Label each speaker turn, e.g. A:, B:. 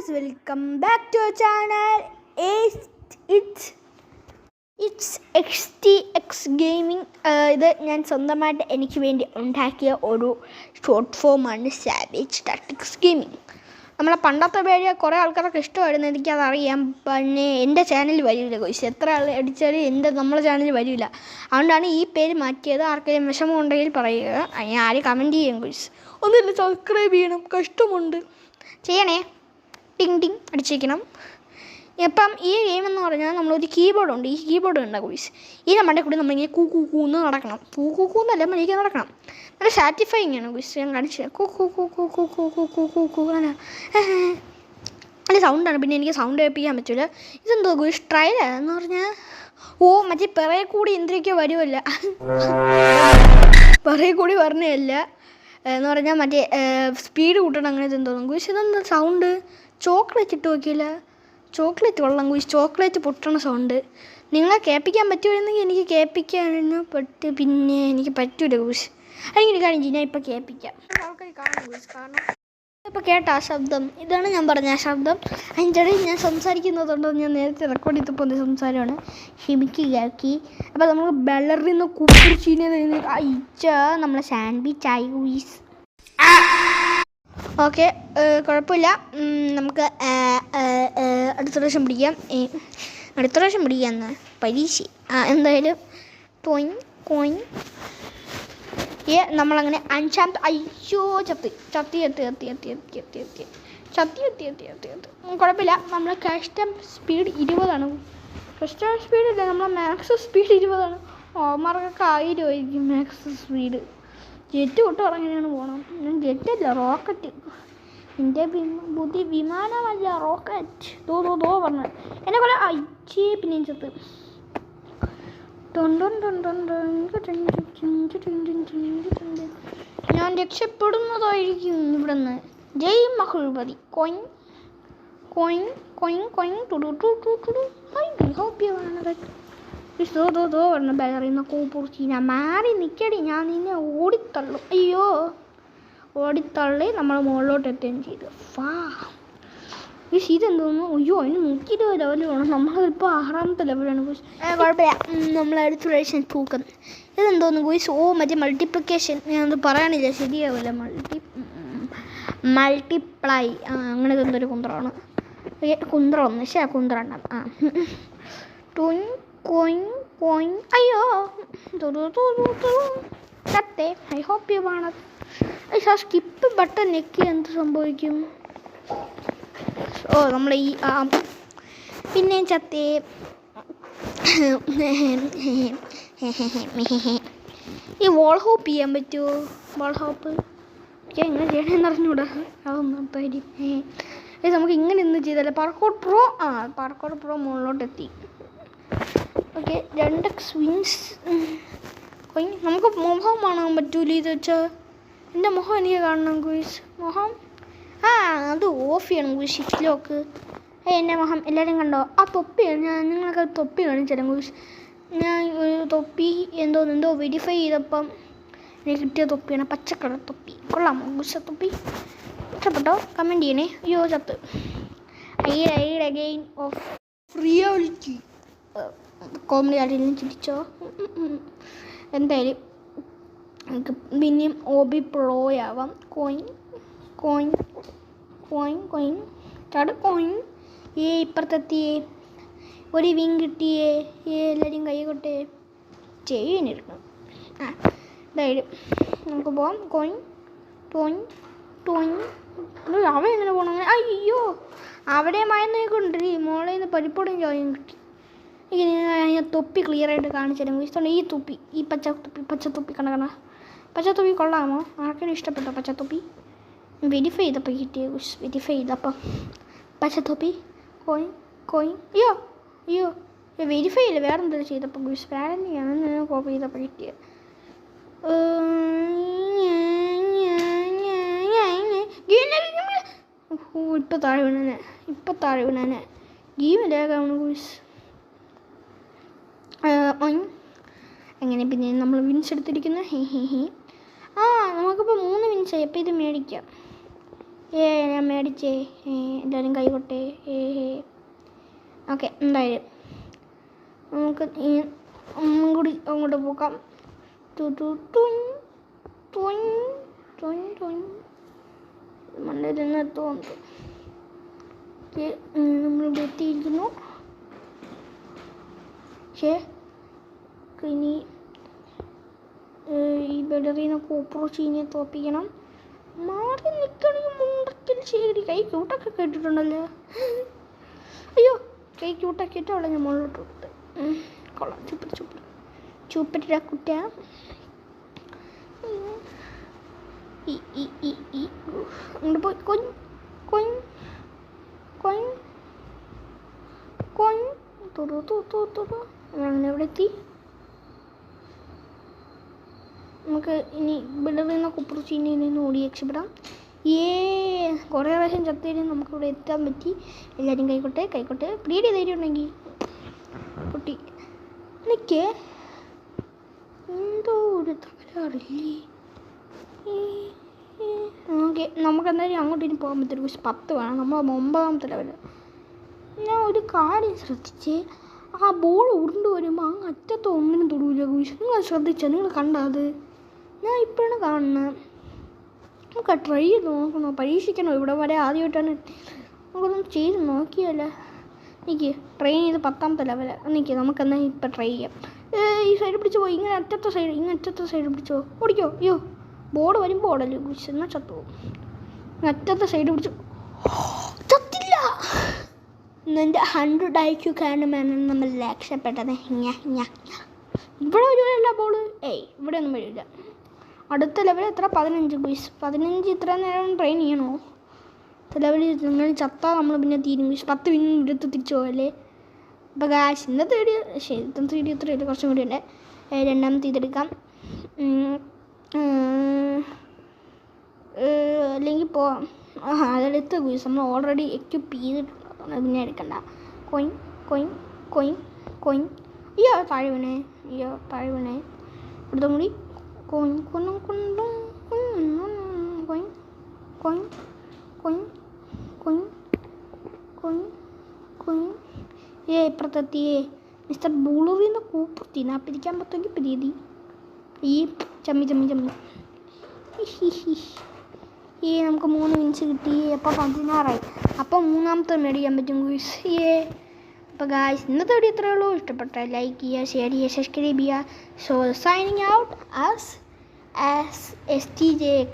A: guys, welcome back to our channel. It's XTX Gaming. ഇത് ഞാൻ സ്വന്തമായിട്ട് എനിക്ക് വേണ്ടി ഉണ്ടാക്കിയ ഒരു ഷോർട്ട് ഫോമാണ് സാവേജ് ടാക്ടിക്സ് ഗെയിമിംഗ്. നമ്മളെ പണ്ടത്തെ പേര് കുറേ ആൾക്കാർക്ക് ഇഷ്ടമായിരുന്നു, എനിക്കതറിയാം. പിന്നെ എൻ്റെ ചാനൽ വരില്ല ഗോയ്സ്, എത്ര ആൾ അടിച്ചാലും നമ്മളെ ചാനൽ വരില്ല. അതുകൊണ്ടാണ് ഈ പേര് മാറ്റിയത്. ആർക്കെങ്കിലും വിഷമം ഉണ്ടെങ്കിൽ പറയുക, ഞാൻ ആരും കമൻറ്റ് ചെയ്യും ഗോയ്സ്. ഒന്നുമില്ല, സബ്സ്ക്രൈബ് ചെയ്യണം, കഷ്ടമുണ്ട്, ചെയ്യണേ, ടിങ് ടിങ് അടിച്ചേക്കണം. ഇപ്പം ഈ ഗെയിം എന്ന് പറഞ്ഞാൽ നമ്മളൊരു കീബോർഡുണ്ട്. ഈ കീബോർഡ് ഉണ്ട് ഗോയ്സ്. ഈ നമ്മുടെ കൂടി നമ്മളിങ്ങനെ കൂന്ന് നടക്കണം. കൂന്നല്ല മണിക്ക് നടക്കണം. നല്ല സാറ്റിസ്ഫൈങ് ആണ് ഗോയ്സ്. ഞാൻ കാണിച്ചു നല്ല സൗണ്ടാണ്. പിന്നെ എനിക്ക് സൗണ്ട് കേൾപ്പിക്കാൻ പറ്റില്ല. ഇതെന്തോ ഗോയ്സ് ട്രയലെന്ന് പറഞ്ഞാൽ മറ്റേ പിറകെ കൂടി എന്തിനൊക്കെ വരുമല്ല, പിറകെ കൂടി പറഞ്ഞതല്ല എന്ന് പറഞ്ഞാൽ മറ്റേ സ്പീഡ് കൂട്ടണം, അങ്ങനെ എന്തോന്നും ഗോയ്സ്. ഇതെന്താ സൗണ്ട്? ചോക്ലേറ്റ് ഇട്ട് നോക്കിയില്ല, ചോക്ലേറ്റ് വെള്ളം ഗോയ്സ്, ചോക്ലേറ്റ് പൊട്ടണ സൗണ്ട്. നിങ്ങളെ കേൾപ്പിക്കാൻ പറ്റുമായിരുന്നെങ്കിൽ എനിക്ക് കേൾപ്പിക്കാനും പിന്നെ എനിക്ക് പറ്റൂല ഗോയ്സ്. അല്ലെങ്കിൽ കാര്യം ചെയ്യും, ഞാൻ ഇപ്പോൾ കേൾപ്പിക്കാം. ആൾക്കാർ കാണും ഗോയ്സ്, കാരണം ഇപ്പോൾ കേട്ട ആ ശബ്ദം, ഇതാണ് ഞാൻ പറഞ്ഞ ആ ശബ്ദം. അതിൻ്റെ ഇടയിൽ ഞാൻ സംസാരിക്കുന്നതുകൊണ്ടോ ഞാൻ നേരത്തെ റെക്കോർഡ് ചെയ്ത് പോകുന്ന സംസാരമാണ്, ക്ഷമിക്കുകയാക്കി. അപ്പോൾ നമ്മൾ ബെല്ലറിൽ നിന്ന് കുപ്പിച്ചീനെ അയച്ച നമ്മളെ സാൻഡ്വിച്ച് ആയി ഗോയ്സ്. ഓക്കെ, കുഴപ്പമില്ല, നമുക്ക് അടുത്ത പ്രാവശ്യം പിടിക്കാം പരീക്ഷ. എന്തായാലും നമ്മളങ്ങനെ അഞ്ചാമത്തെ ചത്തി കുഴപ്പമില്ല. നമ്മൾ കസ്റ്റം സ്പീഡ് 20ആണ്. കസ്റ്റം സ്പീഡില്ല, നമ്മളെ മാക്സ് സ്പീഡ് 20ആണ്. ഓമാർക്കൊക്കെ 1000 ആയിരിക്കും മാക്സ് സ്പീഡ്. ജെറ്റ് തൊട്ട് ഇറങ്ങിയാണ് പോകണം. ഞാൻ ജെറ്റല്ല, റോക്കറ്റ്. എൻ്റെ ബുദ്ധി വിമാനമല്ല, റോക്കറ്റ്. ദോ പറഞ്ഞു എന്നെ പോലെ അയച്ചേ. പിന്നെ ചത്ത് ഞാൻ രക്ഷപ്പെടുന്നതായിരിക്കും ഇവിടെ നിന്ന്. ജയ് മഹുൾപതി. ബലറിയുന്ന കൂപ്പുറച്ചീന മാറി നിൽക്കടി, ഞാൻ നിന്നെ ഓടിത്തള്ളും. അയ്യോ, ഓടിത്തള്ളി നമ്മൾ മുകളിലോട്ട് എത്തുകയും ചെയ്തു. ഇതെന്തോന്നു? അയ്യോ, അതിന് 120 ലെവൽ വേണം. നമ്മളിപ്പോൾ 6ാമത്തെ ലെവലാണ് ഗോയ്സ്. കുഴപ്പമില്ല, നമ്മൾ അടുത്ത പ്രാവശ്യം തൂക്കം. ഇതെന്തോന്നു ഗോയ്സ്? മറ്റേ മൾട്ടിപ്ലിക്കേഷൻ. ഞാനത് പറയാനില്ല, ശരിയാവില്ല. മൾട്ടിപ്ലൈ അങ്ങനെ എന്തൊരു കുന്ത്രമാണ്. കുന്ത്രണ്ട. അയ്യോ, ചത്തേ. I hope you wanted. Skip button ഞെക്കി എന്ത് സംഭവിക്കും? നമ്മൾ ഈ പിന്നെയും ചത്തേ. ഈ വോൾ ഹോപ്പ് ചെയ്യാൻ പറ്റുമോ? വോൾ ഹോപ്പ് എങ്ങനെ ചെയ്യണമെന്ന് അറിഞ്ഞൂടാ. അതൊന്നും അർത്ഥമായിരിക്കും. നമുക്ക് ഇങ്ങനെ ഇന്ന് ചെയ്തല്ലേ. പാർക്കോഡ് പ്രോ മുകളിലോട്ടെത്തി. Okay, 2x wins. നമുക്ക് മുഖം കാണാൻ പറ്റൂല. ഇത് വെച്ചാൽ എൻ്റെ മുഖം എനിക്ക് കാണണം ഗോയ്സ്. മുഖം അത് ഓഫ് ചെയ്യണം ഗോയ്സ്. ഷിഫ്റ്റിലോക്ക് എൻ്റെ മുഖം എല്ലാവരും കണ്ടോ? ആ തൊപ്പി നിങ്ങൾക്ക് തൊപ്പി കാണിച്ചുതരാം ഗോയ്സ്. ഞാൻ ഒരു തൊപ്പി എന്തോ വെരിഫൈ ചെയ്തപ്പം എനിക്ക് കിട്ടിയ തൊപ്പിയാണ്, പച്ചക്കളർ തൊപ്പി. കൊള്ളാമോ ഗോയ്സ്? തൊപ്പി ഇഷ്ടപ്പെട്ടോ? കമൻറ്റ് ചെയ്യണേ. അയ്യോ, ചത്ത്. Again of reality. കോമഡി ആരെങ്കിലും ചിരിച്ചോ? എന്തായാലും നമുക്ക് പിന്നെയും OB പ്രോ ആവാം. കോയിൻ ഇപ്പുറത്തെത്തിയേ. ഒരു വിങ് കിട്ടിയേ. എല്ലാവരും കൈ കൊട്ടേ. ചെയ്യാനിരിക്കണം. എന്തായാലും നമുക്ക് പോവാം. അവൻ എങ്ങനെ പോകണം? അയ്യോ, അവിടെ മയന്നേക്കൊണ്ടിരി. മോളെ നിന്ന് പരിപ്പോടും ചോയും കിട്ടി. ഞാൻ തൊപ്പി ക്ലിയറായിട്ട് കാണിച്ചുതരാം ഗോയ്സ്. ഈ തൊപ്പി, ഈ പച്ചത്തൊപ്പി കണ്ട പച്ചത്തൊപ്പി കൊള്ളാമോ? ആർക്കെങ്കിലും ഇഷ്ടപ്പെട്ടോ പച്ചത്തൊപ്പി? വെരിഫൈ ചെയ്തപ്പോൾ കിട്ടിയ ഗോയ്സ്. വെരിഫൈ ചെയ്തപ്പം പച്ചത്തൊപ്പി അയ്യോ വെരിഫൈ ഇല്ല, വേറെ എന്തെങ്കിലും ചെയ്തപ്പോൾ ഗോയ്സ്. വേറെന്തെയാണ് കോപ്പി ചെയ്തപ്പോൾ കിട്ടിയത്. ഇപ്പം താഴെ വീണാനെ ഗെയിം ലാഗാണ് ഗോയ്സ്. അങ്ങനെ പിന്നെ നമ്മൾ വിൻസ് എടുത്തിരിക്കുന്നു. നമുക്കിപ്പോൾ 3 വിൻസായി. അപ്പോൾ ഇത് മേടിക്കാം. ഞാൻ മേടിച്ചേ. എല്ലാവരും കൈകൊട്ടെ. ഓക്കെ, എന്തായാലും നമുക്ക് ഒന്നും കൂടി അങ്ങോട്ട് പോകാം. മണ്ണിരുന്ന് തോന്നുന്നു. നമ്മളിവിടെ എത്തിയിരിക്കുന്നു. പക്ഷേ ഇനി ഈ ബെഡറിനെ കോപ്രോച്ചീനെ തോപ്പിക്കണം. മാറി നിൽക്കണമെങ്കിൽ മുണ്ടക്കിൽ ശരി. കൈ ക്യൂട്ടൊക്കെ കേട്ടിട്ടുണ്ടല്ലോ. അയ്യോ, കൈ ക്യൂട്ടൊക്കെ ഇട്ട് അവളെ ഞാൻ മുകളിലോട്ട് കൊടുത്ത്. കൊള്ളാം, ചൂപ്പിട്ട കുട്ട. അങ്ങോട്ട് പോയി അങ്ങനെ എവിടെ എത്തി? നമുക്ക് ഇനി ബിളറിൽ കുപ്പുറച്ചീനിയിൽ നിന്ന് ഓടി രക്ഷപ്പെടാം. കുറേ പ്രാവശ്യം ചത്തേരും നമുക്കിവിടെ എത്താൻ പറ്റി. എല്ലാവരും കൈക്കോട്ടെ. പ്രീതി ധൈര്യം ഉണ്ടെങ്കിൽ കുട്ടി എനിക്ക് എന്തോ ഒരു തകരാറില്ലേ. ഓക്കെ, നമുക്ക് എന്തായാലും അങ്ങോട്ട് ഇനി പോകാൻ പറ്റും. 10 വേണം. നമ്മൾ 9ാമത്തെ ലെവല്. ഞാൻ ഒരു കാര്യം ശ്രദ്ധിച്ചേ, ആ ബോൾ ഉരുണ്ട് വരുമ്പോൾ അങ്ങ് അറ്റത്ത് ഒന്നിനും തൊടൂല. നിങ്ങൾ ശ്രദ്ധിച്ചോ? നിങ്ങൾ കണ്ടോ അത്? ഞാൻ ഇപ്പോഴാണ് കാണുന്നത്. നമുക്ക് ട്രൈ ചെയ്ത് നോക്കണോ, പരീക്ഷിക്കണോ? ഇവിടെ വരെ ആദ്യമായിട്ടാണ്. നമുക്കൊന്നും ചെയ്ത് നോക്കിയല്ലേ. എനിക്ക് ട്രെയിൻ ചെയ്ത് 10ാമത്തെ ലെവല്. നമുക്കെന്നാൽ ഇപ്പം ട്രൈ ചെയ്യാം. ഈ സൈഡ് പിടിച്ച് പോയി, ഇങ്ങനെ അറ്റത്തെ സൈഡ് പിടിച്ചോ. ഓടിക്കോ. അയ്യോ, ബോർഡ് വരുമ്പോൾ ഓടല്ലോ. എന്നാൽ ചത്തു പോകും. അറ്റത്തെ സൈഡ് പിടിച്ചു. ചത്തില്ല. എൻ്റെ 100 IQ കാണുമാണ് നമ്മൾ രക്ഷപ്പെട്ടത്. ഇവിടെ വരുമല്ല ബോള്. ഇവിടെ ഒന്നും വരില്ല. അടുത്ത ലെവൽ എത്ര? 15 ഗുയിസ്. 15 ഇത്ര നേരം ട്രെയിൻ ചെയ്യണോ? ലെവലിൽ നിങ്ങൾ ചത്താൽ നമ്മൾ പിന്നെ തീരും. 10 മിനിറ്റ് എടുത്ത് തിരിച്ചു പോകല്ലേ. അപ്പോൾ ഗായ്സ്, ഇന്നത്തെ വീഡിയോ ഇത്രയും കുറച്ചും കൂടി ഉണ്ട്. 2ാമത്തെ ഇതെടുക്കാം. അല്ലെങ്കിൽ പോവാം. അതെടുത്ത് ഗുയിസ് നമ്മൾ ഓൾറെഡി എക്യുപ്പ് ചെയ്തിട്ടുണ്ട്. അതുകൊണ്ട് പിന്നെ എടുക്കണ്ട. കോയിൻ. അയ്യോ താഴെ വീണേ. ഇവിടുത്തെ കൂടി ഇപ്പുറത്തെത്തിയേ. മിസ്റ്റർ ബൂളറിന്ന് കൂപ്പുത്തി. ഞാൻ പിരിക്കാൻ പറ്റുമെങ്കിൽ പിരിയതി. ഈ ചമ്മി നമുക്ക് 3 മിനിറ്റ്സ് കിട്ടി. അപ്പോൾ 16 അപ്പോൾ 3ാമത്തെ മേടിക്കാൻ പറ്റും. അപ്പോൾ ഗായ്സ്, ഇന്നത്തെ വീഡിയോ ഇത്രയേ ഉള്ളൂ. ഇഷ്ടപ്പെട്ടാൽ ലൈക്ക് ചെയ്യുക, ഷെയർ ചെയ്യുക, സബ്സ്ക്രൈബ് ചെയ്യുക. So signing out as STJX.